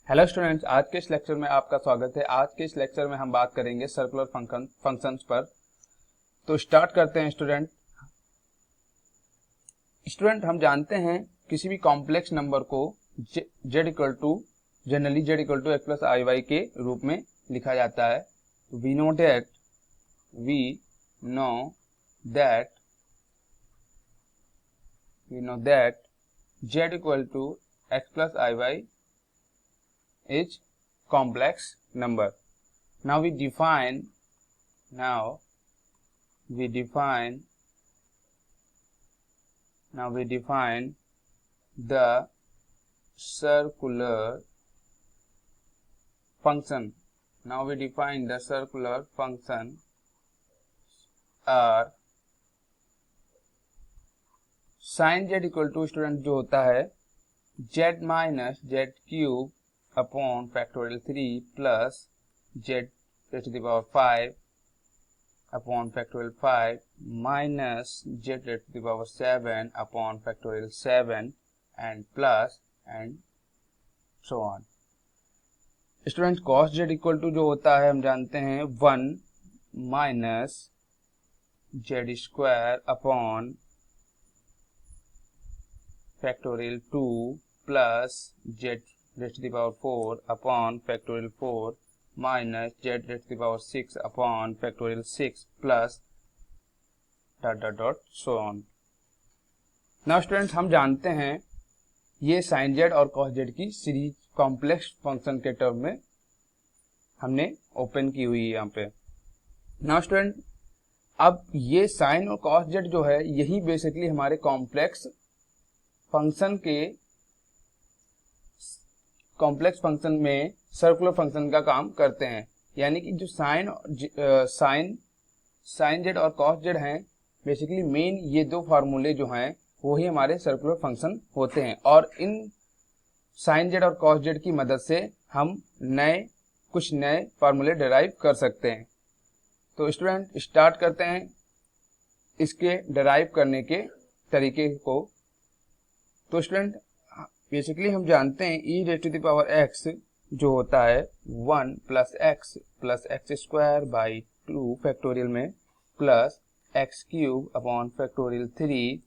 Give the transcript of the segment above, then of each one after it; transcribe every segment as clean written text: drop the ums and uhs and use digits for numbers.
Hello students, आज के इस लेक्चर में आपका स्वागत है। आज के इस लेक्चर में हम बात करेंगे सर्कुलर फंक्शंस पर। तो स्टार्ट करते हैं स्टूडेंट हम जानते हैं किसी भी कॉम्प्लेक्स नंबर को z equal to x plus i y के रूप में लिखा जाता है। तो we know that z equal to x plus i y is complex number. Now we define the circular function. are sin z equal to student जो होता है z minus z cube upon factorial 3 plus z to the power 5 upon factorial 5 minus z to the power 7 upon factorial 7 and plus and so on. Student cos z equal to जो होता है हम जानते हैं 1 minus z square upon factorial 2 plus z raise to the power 4 upon factorial 4 minus z raise to the power 6 upon factorial 6 plus dot dot dot so on. Now students हम जानते हैं ये साइन जेड और cos Z की series complex function के term में हमने open की हुई है यहाँ पे। नाउ स्टूडेंट अब ये साइन और कॉस जेड जो है यही बेसिकली हमारे कॉम्प्लेक्स फंक्शन में सर्कुलर फंक्शन का काम करते हैं। यानी कि जो साइन जेड और कॉस जेड हैं बेसिकली मेन ये दो फार्मूले जो हैं वो ही हमारे सर्कुलर फंक्शन होते हैं और इन साइन जेड और कॉस जेड की मदद से हम कुछ नए फार्मूले डिराइव कर सकते हैं। तो स्टूडेंट स्टार्ट करते हैं इसके डिराइव करने के तरीके को। तो स्टूडेंट बेसिकली हम जानते हैं e raise to the power x जो होता है 1 plus x square by 2 factorial में plus x cube upon factorial 3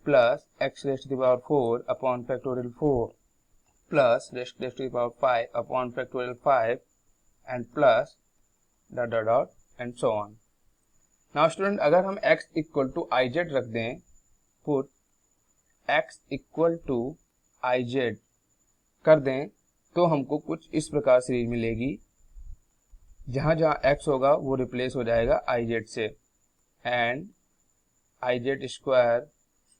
plus x raise to the power 4 upon factorial 4 plus raise to the power 5 upon factorial 5 and plus dot dot dot and so on. Now student अगर हम x equal to i z रख दें, put x equal to i Z कर दें तो हमको कुछ इस प्रकार सीरीज मिलेगी। जहां जहां x होगा वो रिप्लेस हो जाएगा आई जेड से and i z square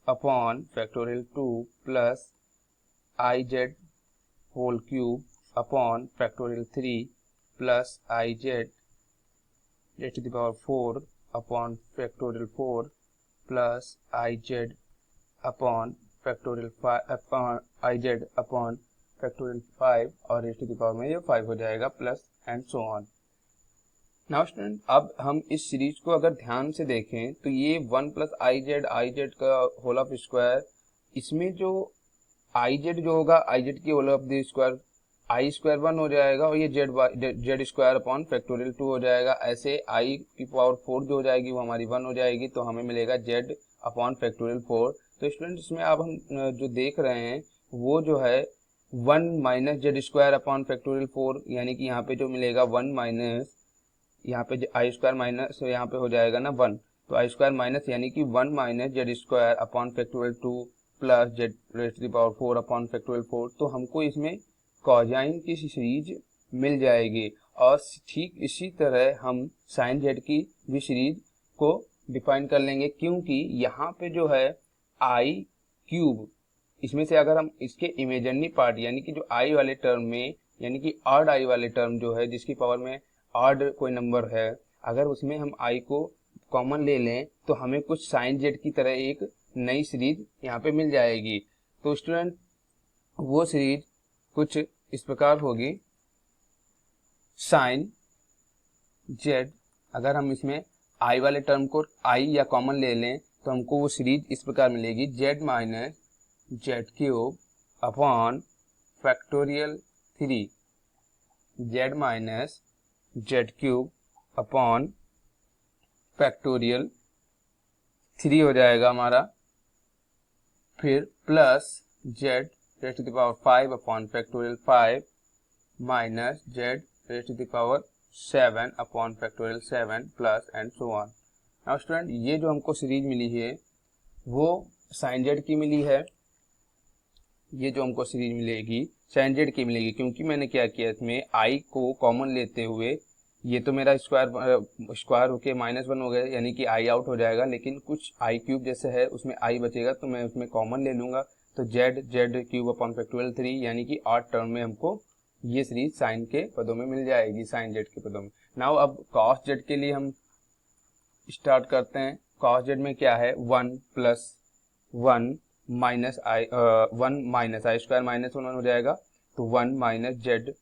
upon factorial 2 plus i z whole cube upon factorial 3 plus i z raise to the power 4 upon factorial 4 plus i z upon factorial 5 i z upon factorial 5 और rays to the power में ये 5 हो जाएगा plus and so on. Now student अब हम इस series को अगर ध्यान से देखें तो ये 1 प्लस आई जेड का होल ऑफ स्क्वायर, इसमें जो आई जेड जो होगा आई जेड की whole of the square i square 1 हो जाएगा और ये जेड स्क्वायर अपॉन फैक्टोरियल 2 हो जाएगा। ऐसे आई की पावर 4 जो हो जाएगी वो हमारी 1 हो जाएगी तो हमें मिलेगा जेड अपॉन फैक्टोरियल 4। तो स्टूडेंट इसमें अब हम जो देख रहे हैं वो जो है 1 minus z square upon factorial 4, यानी कि यहाँ पे जो मिलेगा 1 माइनस यहाँ पे आई स्क्वायर माइनस यहाँ पे हो जाएगा ना 1, तो आई स्क्वायर माइनस यानी कि 1 minus z square upon factorial 2 plus z raise to the power 4 upon factorial 4। तो हमको इसमें कॉजाइन की सीरीज मिल जाएगी और ठीक इसी तरह हम साइन जेड की भी सीरीज को डिफाइन कर लेंगे, क्योंकि यहाँ पे जो है आई क्यूब, इसमें से अगर हम इसके इमेजिनरी पार्ट यानी कि जो आई वाले टर्म में यानी कि ऑड आई वाले टर्म जो है जिसकी पावर में ऑड कोई नंबर है, अगर उसमें हम आई को कॉमन ले लें तो हमें कुछ साइन जेड की तरह एक नई सीरीज यहाँ पे मिल जाएगी। तो स्टूडेंट वो सीरीज कुछ इस प्रकार होगी, साइन जेड, अगर हम इसमें आई वाले टर्म को आई या कॉमन ले लें तो हमको वो सीरीज इस प्रकार मिलेगी z minus z cube upon factorial 3 z minus z cube upon factorial 3 हो जाएगा हमारा, फिर plus z raise to the power 5 upon factorial 5 minus z raise to the power 7 upon factorial 7 plus and so on. Now student, ये जो हमको series मिली है वो sign Z की मिली है, ये जो हमको सीरीज मिलेगी साइन जेड की मिलेगी, क्योंकि मैंने क्या किया इसमें आई को कॉमन लेते हुए, ये तो मेरा स्क्वायर होके -1 हो गया, यानी कि आई आउट हो जाएगा, लेकिन कुछ आई क्यूब जैसे है उसमें आई बचेगा तो मैं उसमें कॉमन ले लूंगा, तो जेड क्यूब अपॉन फैक्टोरियल 3 यानी कि 8 टर्म में हमको ये सीरीज साइन के पदों में मिल जाएगी, साइन जेड के पदों में। नाउ अब कॉस जेड के लिए हम स्टार्ट करते हैं। कॉस जेड में क्या है, 1 प्लस 1 माइनस आई 1 माइनस आई स्क्वायर -1 हो जाएगा, तो 1 minus z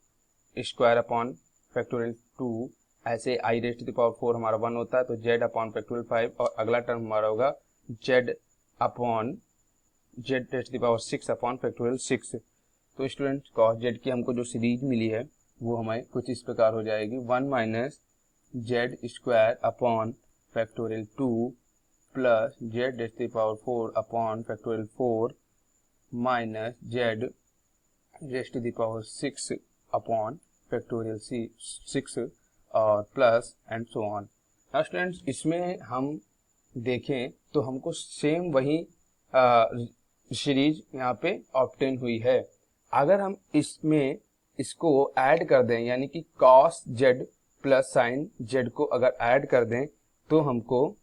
square upon factorial 2, ऐसे आई रेज़ टू द पावर 4 हमारा 1 होता है, तो जेड अपॉन फैक्टोरियल 5, और अगला टर्म हमारा होगा z upon z raise to the power 6 upon factorial 6। तो स्टूडेंट, कॉस जेड की हमको जो सीरीज मिली है वो हमें कुछ इस प्रकार हो जाएगी, 1 minus z square upon factorial 2 plus z raise to the power 4 upon factorial 4 minus z raise to the power 6 upon factorial 6 और plus and so on. Now students, इसमें हम देखें तो हमको सेम वही सीरीज यहाँ पे ऑब्टेन हुई है। अगर हम इसमें इसको ऐड कर दें, यानी कि cos z plus sign Z को अगर ऐड कर दें तो हमको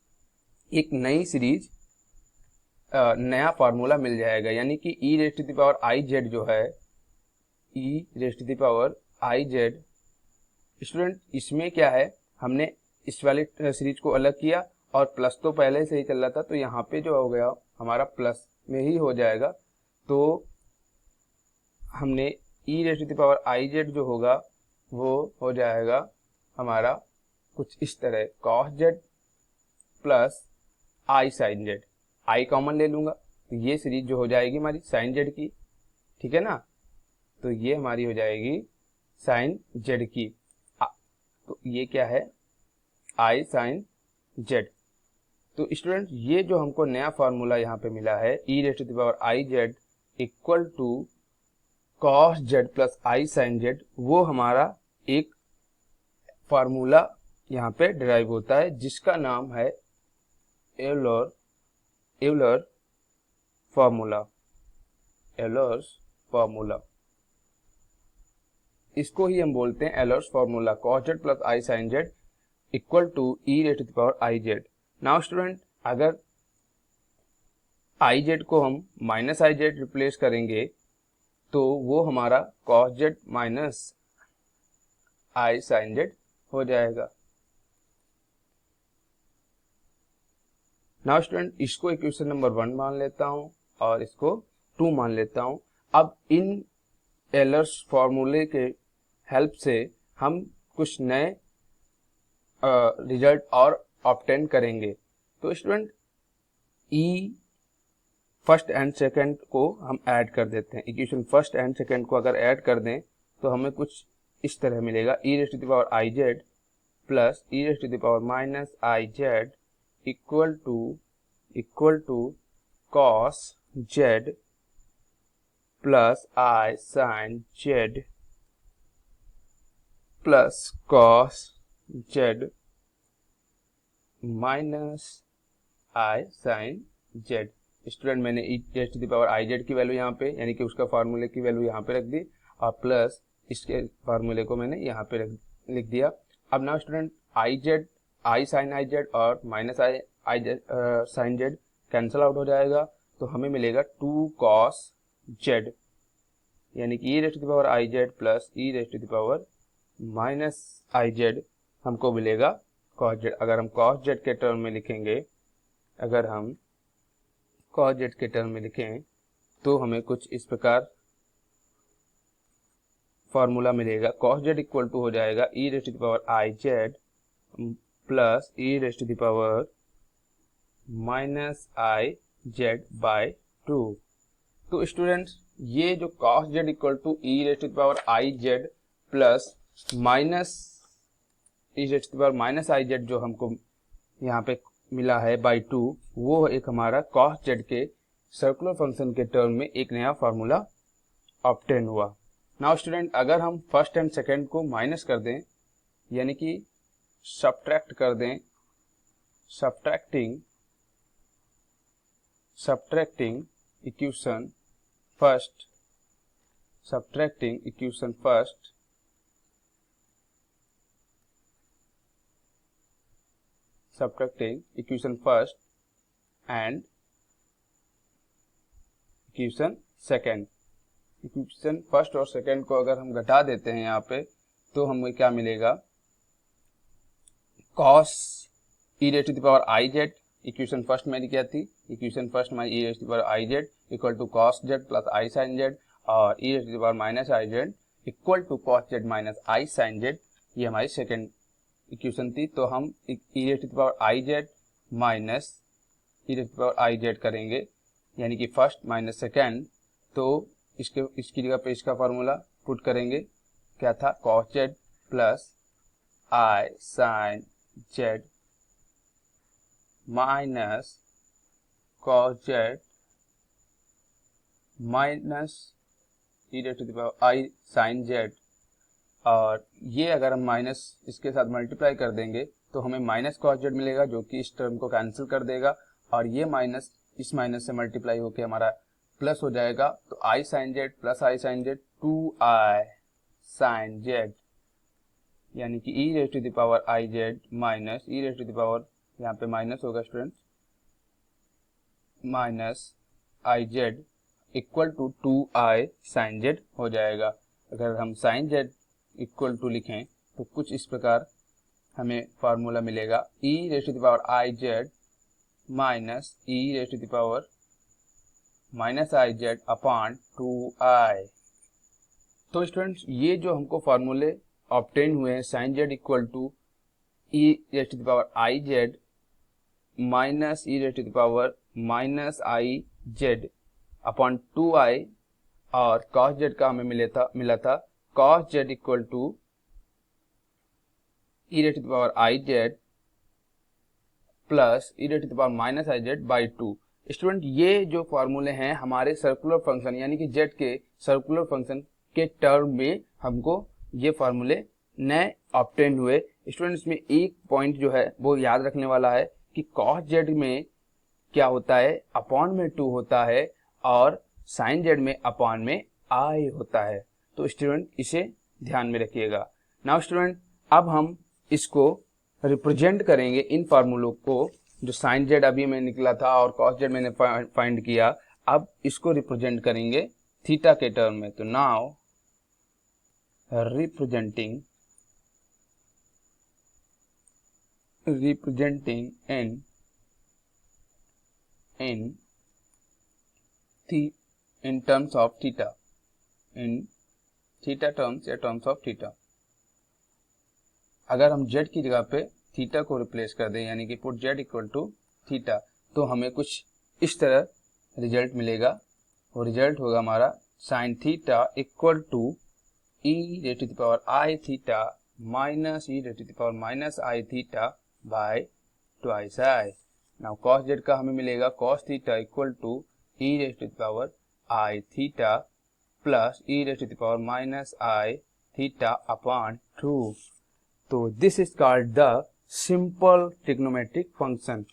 एक नई सीरीज नया फार्मूला मिल जाएगा, यानी कि e raise to the power i z जो है, e raise to the power i z. Student, इसमें क्या है, हमने इस वाले सीरीज को अलग किया और प्लस तो पहले से ही चल रहा था, तो यहाँ पे जो हो गया हमारा प्लस में ही हो जाएगा, तो हमने e raise to the power i z जो होगा वो हो जाएगा हमारा कुछ इस तरह, cos z plus i sine z, i common ले लूंगा तो ये सीरीज जो हो जाएगी हमारी साइन जेड की, ठीक है ना, तो ये हमारी हो जाएगी साइन जेड की। तो ये क्या है, आई साइन जेड। तो स्टूडेंट, ये जो हमको नया फार्मूला यहाँ पे मिला है, e raise to the power i z equal to cos z plus i sine z, वो हमारा एक फार्मूला यहाँ पे डिराइव होता है जिसका नाम है एवलर फार्मूला, एवलर्स फार्मूला। इसको ही हम बोलते हैं Euler's formula, cos z plus i sine z equal to e raise to the power i z. Now student, अगर आई जेड को हम माइनस आई जेड रिप्लेस करेंगे तो वो हमारा cos z minus i sine z हो जाएगा। Now student, इसको इक्वेशन नंबर 1 मान लेता हूं और इसको 2 मान लेता हूं। अब इन एलर्स फॉर्मूले के हेल्प से हम कुछ नए रिजल्ट और ऑब्टेन करेंगे। तो student, E first and second को हम ऐड कर देते हैं, इक्वेशन फर्स्ट एंड सेकंड को अगर ऐड कर दें तो हमें कुछ इस तरह मिलेगा, e raise to the power i z plus e raise to the power minus i z equal to cos z plus i sine z plus cos z minus i sine z. Student, मैंने e raise to the power i z की value यहाँ पे, यानी कि उसका फार्मूले की value यहाँ पे रख दी और प्लस इसके फार्मूले को मैंने यहाँ पे लिख दिया। अब ना student, i z, i sine i z और minus i sine z cancel out हो जाएगा, तो हमें मिलेगा 2 कॉस जेड, यानी कि e raise to the power i z plus e raise to the power minus i z हमको मिलेगा कॉस जेड। अगर हम कॉस जेड के टर्म में लिखेंगे, अगर हम कॉस जेड के टर्म में लिखें तो हमें कुछ इस प्रकार फॉर्मूला मिलेगा, कॉस जेड इक्वल टू हो जाएगा e raise to the power i z plus e raise to the power minus i z by 2। तो स्टूडेंट्स, ये जो cos z equal to e raise to the power i z plus minus e raise to the power minus i z जो हमको यहाँ पे मिला है by 2, वो एक हमारा cos z के सर्कुलर फंक्शन के टर्म में एक नया फार्मूला ऑब्टेन हुआ। नाउ स्टूडेंट, अगर हम फर्स्ट एंड सेकेंड को माइनस कर दें, यानी कि सब्ट्रैक्ट कर दें, subtracting equation first, subtracting equation first and equation second, equation first और सेकेंड को अगर हम घटा देते हैं यहाँ पे, तो हमें क्या मिलेगा, cos e raise to the power i z, equation first मेरी क्या थी, इक्वेशन फर्स्ट हमारी e raise to the power i z equal to cos z plus i sine z, और e raise to the power minus i z equal to cos z minus i sine z, ये हमारी second equation थी। तो हम e raise to the power i z minus e raise to the power i Z करेंगे, यानी कि first minus second, तो इसकी जगह पे इसका फार्मूला पुट करेंगे, क्या था, cos z plus i sine z minus cos z minus e raise to the power i sine z, और ये अगर हम माइनस इसके साथ मल्टीप्लाई कर देंगे तो हमें माइनस cos z मिलेगा, जो कि इस टर्म को कैंसिल कर देगा, और ये माइनस इस माइनस से मल्टीप्लाई होके हमारा प्लस हो जाएगा। तो i sine z plus i sine z 2i sine z, यानी कि e raise to the power i z minus e raise to the power, यहाँ पे माइनस होगा student, minus i z equal to 2i sine z हो जाएगा। अगर हम sign z equal to लिखें तो कुछ इस प्रकार हमें फार्मूला मिलेगा, e raise to the power i z minus e raise to the power minus i z upon 2i। तो स्टूडेंट्स, ये जो हमको फार्मूले ऑब्टेन हुए हैं, sine z equal to e raise to the power i z minus e raise to the power minus i z upon 2i, और cos z का हमें मिला था cos z equal to e raise to the power i z plus e raise to the power minus i z by 2। Student, ये जो फार्मूले हैं हमारे सर्कुलर फंक्शन यानी कि z के सर्कुलर फंक्शन के टर्म में हमको ये फार्मूले नए ऑब्टेन हुए। स्टूडेंट्स, में एक पॉइंट जो है वो याद रखने वाला है कि cos z में क्या होता है, अपॉन में 2 होता है, और साइन जेड में अपॉन में i होता है। तो स्टूडेंट, इसे ध्यान में रखिएगा। नाउ स्टूडेंट, अब हम इसको रिप्रेजेंट करेंगे, इन फार्मूलों को, जो साइन जेड अभी में निकला था और cos जेड मैंने फाइंड किया, अब इसको रिप्रेजेंट करेंगे थीटा के टर्म में। तो now representing in terms of theta, in theta terms या terms of theta। अगर हम z की जगह पे थीटा को रिप्लेस कर दें, यानी कि put z equal to theta, तो हमें कुछ इस तरह रिजल्ट मिलेगा, और रिजल्ट होगा हमारा sine theta equal to e raise to the power i theta minus e raise to the power minus i theta by twice i. Now cos z का हमें मिलेगा cos theta equal to e raise to the power i theta plus e raise to the power minus i theta upon 2। तो this is called the simple trigonometric function.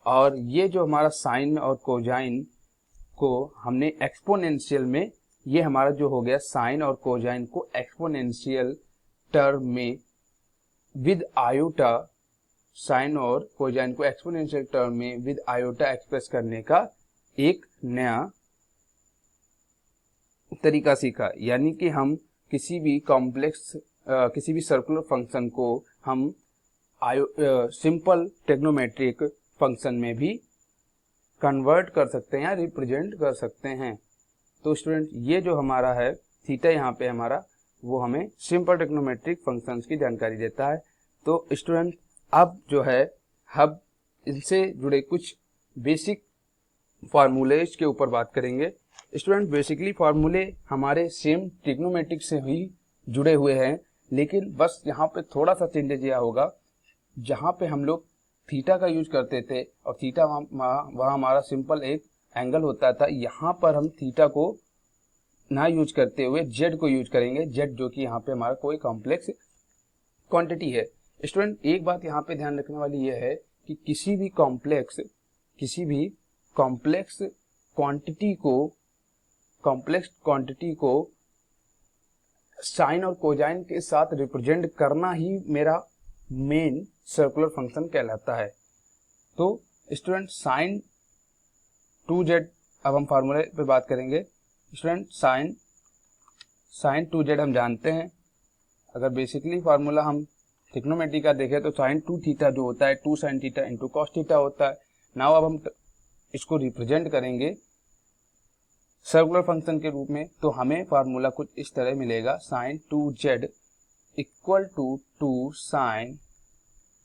और ये जो हमारा sign और cosine को हमने एक्सपोनेंशियल में, ये हमारा जो हो गया साइन और कोजाइन को एक्सपोनेंशियल टर्म में विद आयोटा, साइन और कोजाइन को एक्सपोनेंशियल टर्म में विद आयोटा एक्सप्रेस करने का एक नया तरीका सीखा। यानी कि हम किसी भी कॉम्प्लेक्स किसी भी सर्कुलर फंक्शन को हम सिंपल ट्रिग्नोमेट्रिक फंक्शन में भी कन्वर्ट कर सकते हैं या रिप्रेजेंट कर सकते हैं। तो स्टूडेंट, ये जो हमारा है थीटा यहाँ पे हमारा, वो हमें सिंपल ट्रिग्नोमेट्रिक फंक्शंस की जानकारी देता है। तो स्टूडेंट, अब जो है हम इनसे जुड़े कुछ बेसिक फार्मूलेज के ऊपर बात करेंगे। स्टूडेंट बेसिकली फार्मूले हमारे सेम ट्रिग्नोमेट्रिक से ही जुड़े हुए हैं, लेकिन बस यहाँ पे थोड़ा सा चेंजेस यह होगा, जहाँ पे हम लोग थीटा का यूज करते थे और थीटा वहाँ हमारा सिंपल एक एंगल होता था, यहाँ पर हम थीटा को ना यूज करते हुए जेड को यूज करेंगे, जेड जो कि यहाँ पे हमारा कोई कॉम्प्लेक्स क्वांटिटी है। स्टूडेंट एक बात यहाँ पे ध्यान रखने वाली यह है कि किसी भी कॉम्प्लेक्स क्वांटिटी को साइन और कोजाइन के साथ रिप्रेजेंट करना ही मेरा मेन सर्कुलर फंक्शन कहलाता है। तो स्टूडेंट साइन 2z, अब हम फार्मूले पे बात करेंगे। स्टूडेंट साइन 2z हम जानते हैं, अगर बेसिकली फार्मूला हम ट्रिग्नोमेट्री का देखें तो साइन 2 थीटा जो होता है 2 sine theta into cos theta होता है। नाउ अब हम इसको रिप्रेजेंट करेंगे सर्कुलर फंक्शन के रूप में, तो हमें फार्मूला कुछ इस तरह मिलेगा, sine 2z equal to 2 sine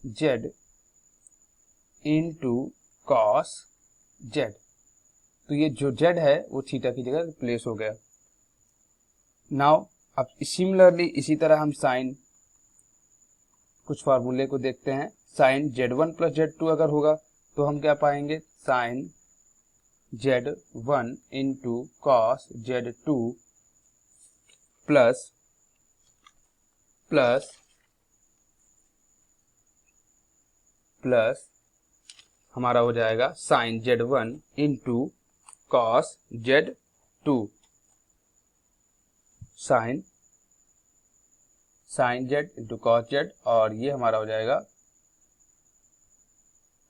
z into cos z। तो ये जो z है वो थीटा की जगह रिप्लेस हो गया। नाउ अब सिमिलरली इसी तरह हम साइन कुछ फार्मूले को देखते हैं। साइन z1 प्लस z2 अगर होगा तो हम क्या पाएंगे, sign z1 into cos z2 plus हमारा हो जाएगा sine z1 into cos z2, sine z into cos z, और ये हमारा हो जाएगा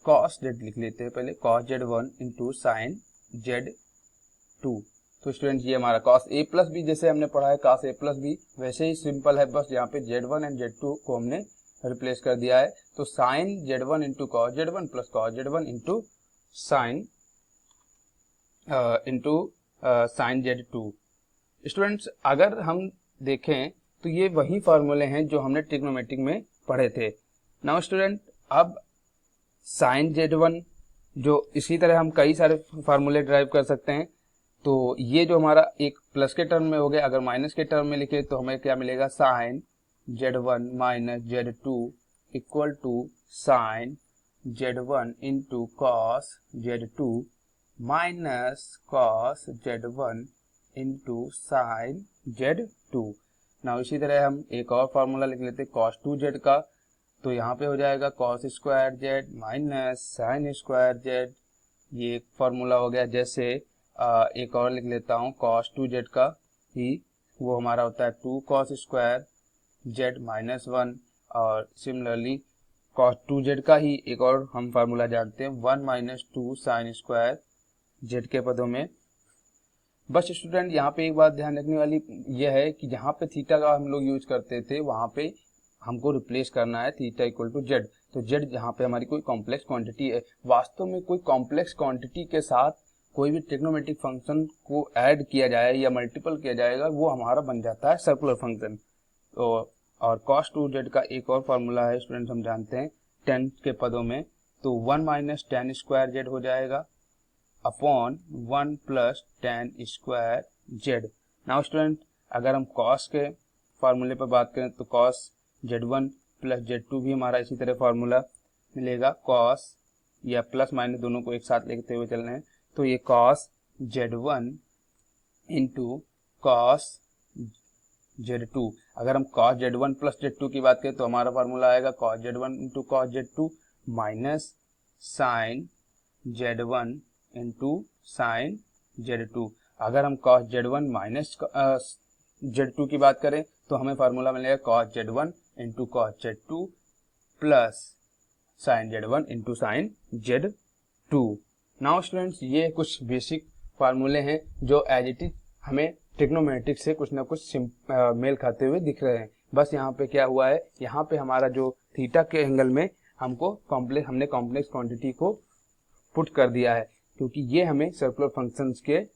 कॉस z, लिख लेते हैं पहले, cos z1 into sine z2। तो स्टूडेंट ये हमारा कॉस a प्लस बी, जैसे हमने पढ़ा है कॉस a प्लस बी, वैसे ही सिंपल है, बस यहाँ पे z1 एंड z2 को हमने रिप्लेस कर दिया है। तो sine z1 into cos z1 plus cos z1 into sine z2। Students अगर हम देखें तो ये वही फार्मूले हैं जो हमने ट्रिग्नोमेट्रिक में पढ़े थे। नाउ स्टूडेंट अब साइन z1, जो इसी तरह हम कई सारे फार्मूले ड्राइव कर सकते हैं। तो ये जो हमारा एक प्लस के टर्म में हो गया, अगर माइनस के टर्म में लिखे तो हमें क्या मिलेगा, sine z1 minus z2 equal to sine z1 into cos z2 minus cos z1 into sine z2। ना इसी तरह हम एक और फार्मूला लिख लेते हैं कॉस 2z का, तो यहाँ पे हो जाएगा cos square z minus sine square z, ये एक फार्मूला हो गया। जैसे एक और लिख लेता हूँ कॉस 2z का ही, वो हमारा होता है 2 कॉस स्क्वायर z माइनस 1, और सिमिलरली कॉस 2z का ही एक और हम फार्मूला जानते हैं 1 माइनस 2 साइन स्क्वायर z के पदों में। बस स्टूडेंट यहाँ पे एक बात ध्यान रखने वाली यह है कि जहाँ पे थीटा का हम लोग यूज करते थे वहाँ पे हमको रिप्लेस करना है थीटा इक्वल टू जेड। तो जेड जहाँ पे हमारी कोई कॉम्प्लेक्स क्वांटिटी है, वास्तव में कोई कॉम्प्लेक्स क्वांटिटी के साथ कोई भी ट्रिग्नोमेट्रिक फंक्शन को ऐड किया जाए या मल्टीपल किया जाएगा, वो हमारा बन जाता है सर्कुलर फंक्शन। तो और कॉस 2z का एक और फार्मूला है स्टूडेंट, हम जानते हैं 10 के पदों में, तो 1 माइनस 10 स्क्वायर जेड हो जाएगा upon 1 plus 10 square Z. Now student अगर हम कॉस के फार्मूले पर बात करें तो कॉस z1 प्लस z2 भी हमारा इसी तरह फार्मूला मिलेगा, कॉस या प्लस माइनस दोनों को एक साथ लेते हुए चलना है। तो ये cos z1 into cos z2, अगर हम कॉस z1 प्लस z2 की बात करें तो हमारा फार्मूला आएगा cos z1 into cos z2 minus sine z1 into sine z2। अगर हम कॉस z1 माइनस z2 की बात करें तो हमें फार्मूला मिलेगा cos z1 into cos z2 plus sign z1 into sine z2। Now students ये कुछ बेसिक फार्मूले हैं जो एज इट इज हमें ट्रिग्नोमेट्रिक से कुछ ना कुछ मेल खाते हुए दिख रहे हैं। बस यहाँ पे क्या हुआ है, यहाँ पे हमारा जो थीटा के एंगल में हमने कॉम्प्लेक्स क्वांटिटी को पुट कर दिया है, क्योंकि ये हमें सर्कुलर फंक्शंस के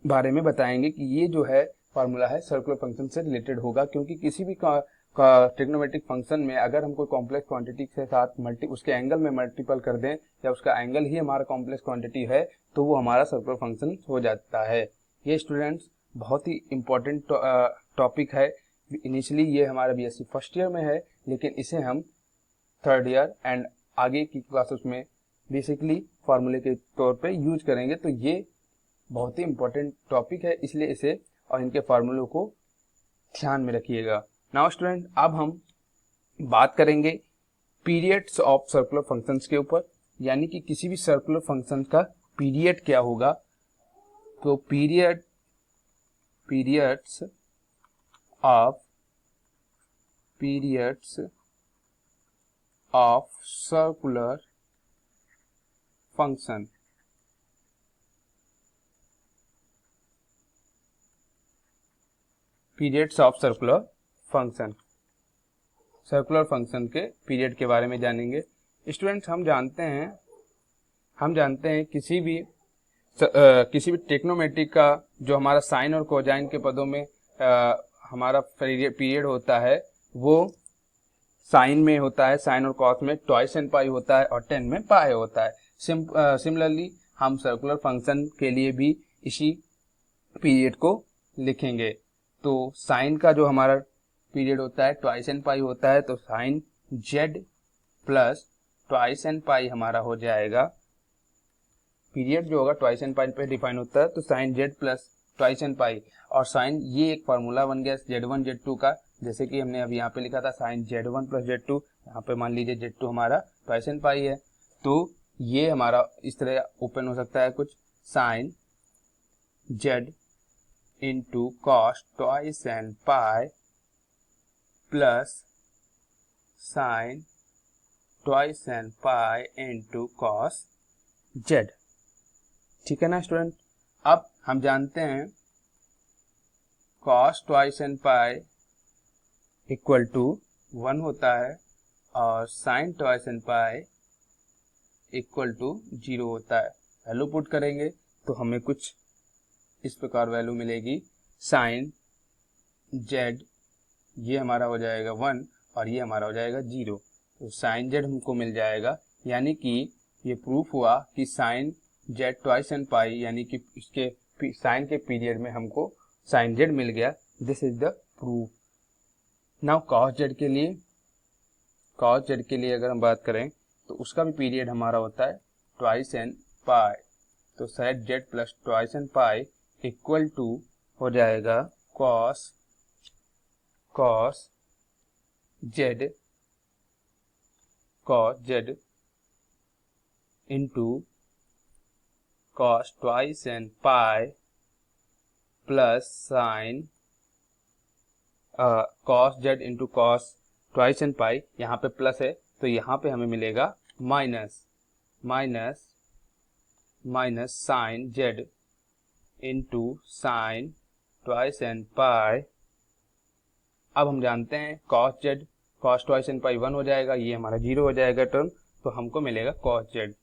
बारे में बताएंगे कि ये जो है फार्मूला है सर्कुलर फंक्शन से रिलेटेड होगा, क्योंकि किसी भी ट्रिग्नोमेट्रिक फंक्शन में अगर हम कोई कॉम्प्लेक्स क्वांटिटी के साथ उसके एंगल में मल्टीपल कर दें या उसका एंगल ही हमारा कॉम्प्लेक्स क्वांटिटी है तो वो हमारा सर्कुलर फंक्शन हो जाता है। ये स्टूडेंट्स बहुत ही इम्पोर्टेंट टॉपिक है। इनिशियली ये हमारा बीएससी फर्स्ट ईयर में है, लेकिन इसे हम थर्ड ईयर एंड आगे की क्लासेस में बेसिकली फार्मूले के तौर पे यूज करेंगे। तो ये बहुत ही इम्पोर्टेंट टॉपिक है, इसलिए इसे और इनके फार्मूलों को ध्यान में रखिएगा। नाउ स्टूडेंट, अब हम बात करेंगे पीरियड्स ऑफ सर्कुलर फंक्शंस के ऊपर, यानी कि किसी भी सर्कुलर फंक्शन का पीरियड क्या होगा। तो periods of circular function, periods of circular function के पीरियड के बारे में जानेंगे। स्टूडेंट्स, हम जानते हैं किसी भी ट्रिग्नोमेट्री का जो हमारा साइन और कोसाइन के पदों में हमारा पीरियड होता है वो साइन में होता है, साइन और कॉस में ट्वाइस एन पाई होता है और 10 में पाई होता है। सिमिलरली हम सर्कुलर फंक्शन के लिए भी इसी पीरियड को लिखेंगे। तो साइन का जो हमारा पीरियड होता है ट्वाइस एन पाई होता है, तो sine z plus twice n pi हमारा हो जाएगा। पीरियड जो होगा ट्वाइस एन पाई पे डिफाइन होता है, तो sine z plus twice n pi. और साइन, ये एक फार्मूला बन गया Z1 Z2 का, जैसे कि हमने अभी यहाँ पे लिखा था साइन Z1 प्लस Z2, यहाँ पे मान लीजिए Z2 हमारा ट्वाइस एन पाई है। तो ये हमारा इस तरह ओपन हो सकता है कुछ, sine z into cos twice n pi plus sine twice n pi into cos z. ठीक है ना स्टूडेंट। अब हम जानते हैं cos twice n pi equal to 1 होता है और sine twice n pi equal to 0 होता है। वैल्यू पुट करेंगे तो हमें कुछ इस प्रकार वैल्यू मिलेगी। साइन जेड ये हमारा हो जाएगा 1 और ये हमारा हो जाएगा 0। तो साइन जेड हमको मिल जाएगा, यानी कि ये प्रूफ हुआ कि साइन जेड ट्वाइस एन पाई, यानी कि इसके साइन के पीरियड में हमको साइन जेड मिल गया। This is the proof. Now cos Z के लिए अगर हम बात करें तो उसका भी पीरियड हमारा होता है ट्वाइस एन पाई। तो sine z plus twice n pi equal to हो जाएगा cos z into cos twice n pi plus sine cos z into cos twice n pi, यहाँ पे प्लस है तो यहाँ पे हमें मिलेगा minus sine z into sine twice n pi. अब हम जानते हैं cos z cos twice n pi 1 हो जाएगा, ये हमारा 0 हो जाएगा टर्म, तो हमको मिलेगा कॉस जेड।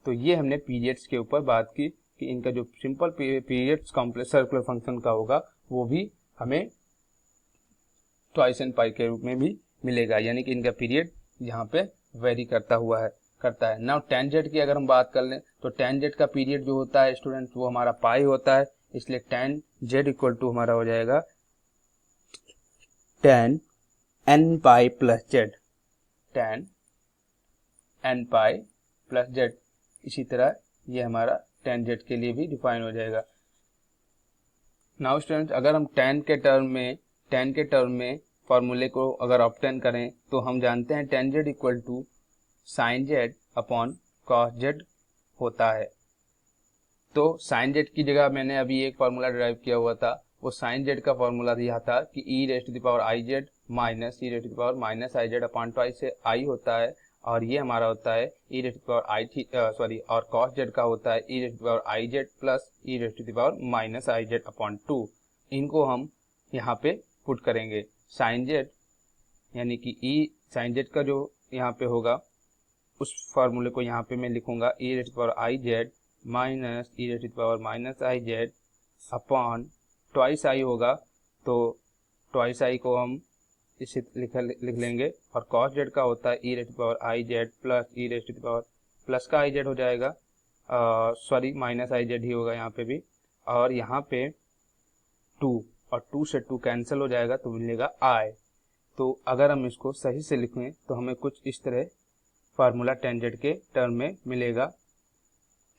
तो ये हमने पीरियड्स के ऊपर बात की कि इनका जो simple periods complex circular function का होगा वो भी हमें ट्वाइस एन पाई के रूप में भी मिलेगा, यानी कि इनका पीरियड यहाँ पे वेरी करता है। नाउ tan जेड की अगर हम बात कर लें तो tan जेड का पीरियड जो होता है स्टूडेंट वो हमारा पाई होता है, इसलिए tan जेड इक्वल टू हमारा हो जाएगा tan n pi plus Z, tan n pi plus Z. इसी तरह ये हमारा tan जेड के लिए भी डिफाइन हो जाएगा। नाउ स्टूडेंट्स, अगर हम tan के टर्म में फॉर्मूले को अगर ऑब्टेन करें तो हम जानते हैं tan z equal to sine z upon cos z होता है। तो साइन जेड की जगह मैंने अभी एक फार्मूला डिराइव किया हुआ था, वो साइन जेड का फार्मूला यह था कि e raise to the power i z minus e raise to the power minus i z upon twice से आई होता है, और ये हमारा होता है e raise to the power और कॉस जेड का होता है e raise to the power i z plus e raise to the power minus i z upon 2। इनको हम यहाँ पे पुट करेंगे। साइन जेड यानी कि e साइन जेड का जो यहाँ पे होगा उस फार्मूले को यहाँ पे मैं लिखूंगा e raise to the power i z minus e raise to the power minus i z upon twice i होगा, तो ट्वाइस आई को हम इसे लिख लेंगे, और कॉस जेड का होता है e raised power i z plus e raised power plus का आई जेड हो जाएगा, सॉरी माइनस आई जेड ही होगा यहाँ पे भी, और यहाँ पे 2 और 2 से 2 कैंसिल हो जाएगा तो मिलेगा आई। तो अगर हम इसको सही से लिखें तो हमें कुछ इस तरह फार्मूला tan z के टर्म में मिलेगा,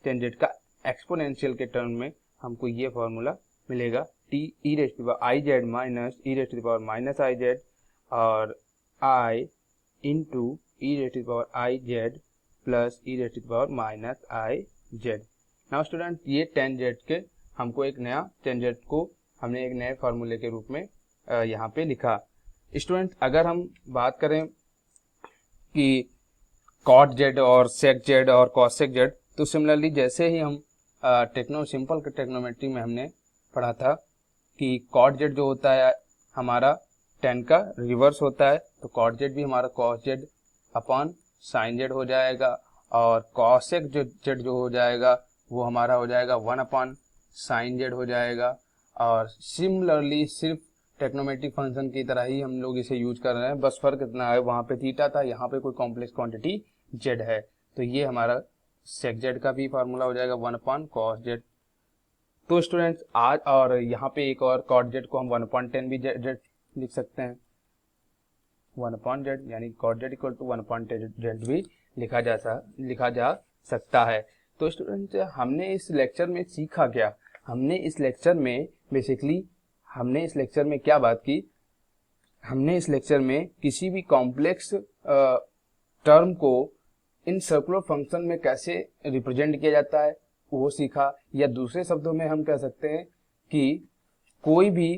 tan z का एक्सपोनेंशियल के टर्म में हमको ये फार्मूला मिलेगा, t e raised power i z minus e raised power minus i z और i into e raised power i z plus e raised power minus i z. Now student ये tan z के हमको एक नया tan z को हमने एक नए फार्मूले के रूप में यहाँ पे लिखा। स्टूडेंट अगर हम बात करें कि cot z और sec z और cosec z, तो सिमिलरली जैसे ही हम सिंपल टेक्नोमेट्री में हमने पढ़ा था कि cot z जो होता है हमारा tan का रिवर्स होता है, तो cot z भी हमारा cos z upon sin z हो जाएगा, और cosec z जो हो जाएगा वो हमारा हो जाएगा 1 अपॉन sin z हो जाएगा। और सिमिलरली सिर्फ टेक्नोमेट्रिक फंक्शन की तरह ही हम लोग इसे यूज कर रहे हैं, बस फर्क इतना है वहाँ पे थीटा था, यहाँ पे कोई कॉम्प्लेक्स क्वांटिटी z है। तो ये हमारा सेक जेड का भी फार्मूला हो जाएगा 1 अपॉन कॉस जेड। तो स्टूडेंट्स आज और यहाँ पे एक और कॉट जेड को हम 1 अपॉन 10 भी जेड लिख सकते हैं, 1 अपॉन जेड यानी cot z equal to 1 upon z भी लिखा जा सकता है। तो स्टूडेंट्स हमने इस लेक्चर में सीखा क्या? हमने इस लेक्चर में बेसिकली हमने इस लेक्चर में क्या बात की? हमने इस लेक्चर में किसी भी कॉम्प्लेक्स टर्म को इन सर्कुलर फंक्शन में कैसे रिप्रेजेंट किया जाता है वो सीखा, या दूसरे शब्दों में हम कह सकते हैं कि कोई भी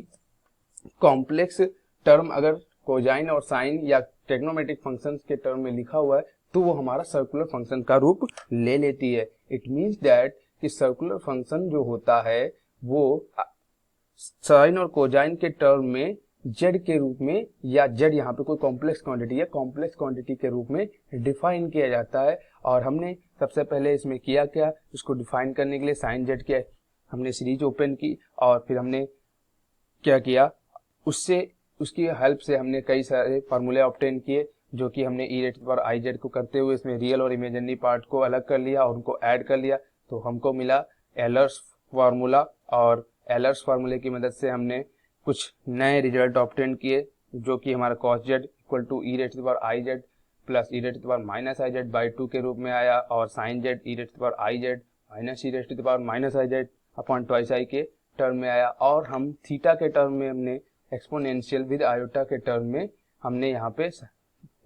कॉम्प्लेक्स टर्म अगर कोजाइन और साइन या ट्रिग्नोमेट्रिक फंक्शंस के टर्म में लिखा हुआ है तो वो हमारा सर्कुलर फंक्शन का रूप ले लेती है। इट मीन्स दैट कि सर्कुलर फंक्शन जो होता है वो साइन और कोजाइन के टर्म में जेड के रूप में, या जेड यहाँ पे कोई कॉम्प्लेक्स क्वांटिटी है, कॉम्प्लेक्स क्वांटिटी के रूप में डिफाइन किया जाता है। और हमने सबसे पहले इसमें किया क्या, उसको डिफाइन करने के लिए साइन जेड के हमने सीरीज ओपन की, और फिर हमने क्या किया, उसकी हेल्प से हमने कई सारे फार्मूले ऑब्टेन किए, जो कि हमने ई रेट पर आई जेड को करते हुए इसमें रियल और इमेजिनरी पार्ट को अलग कर लिया और उनको ऐड कर लिया, तो हमको मिला एलर्स फार्मूला। और एलर्स फार्मूले की मदद से हमने कुछ नए रिजल्ट ऑब्टेन किए, जो कि हमारा cos z equal to e raised power i z plus e raised power minus i z by 2 के रूप में आया, और sign Z e raised power i z minus e raised power minus i z upon twice i के term में आया। और हम थीटा के टर्म में हमने एक्सपोनेंशियल विद आयोटा के टर्म में हमने यहाँ पे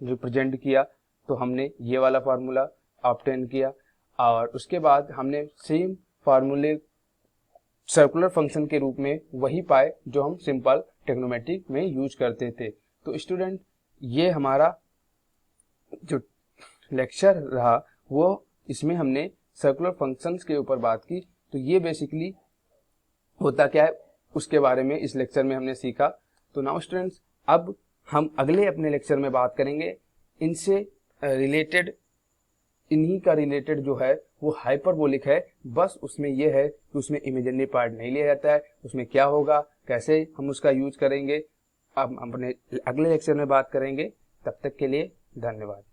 रिप्रेजेंट किया, तो हमने ये वाला फार्मूला ऑब्टेन किया। और उसके बाद हमने सेम फार्मूले सर्कुलर फंक्शन के रूप में वही पाए जो हम सिंपल ट्रिग्नोमेट्रिक में यूज करते थे। तो स्टूडेंट ये हमारा जो लेक्चर रहा वो इसमें हमने सर्कुलर फंक्शंस के ऊपर बात की। तो ये बेसिकली होता क्या है उसके बारे में इस लेक्चर में हमने सीखा। तो नाउ स्टूडेंट्स अब हम अगले अपने लेक्चर में बात करेंगे इनसे रिलेटेड, इन्हीं का रिलेटेड जो है वो हाइपरबोलिक है, बस उसमें ये है कि उसमें इमेजिनरी पार्ट नहीं लिया जाता है। उसमें क्या होगा, कैसे हम उसका यूज करेंगे, अब अपने अगले लेक्चर में बात करेंगे। तब तक के लिए धन्यवाद।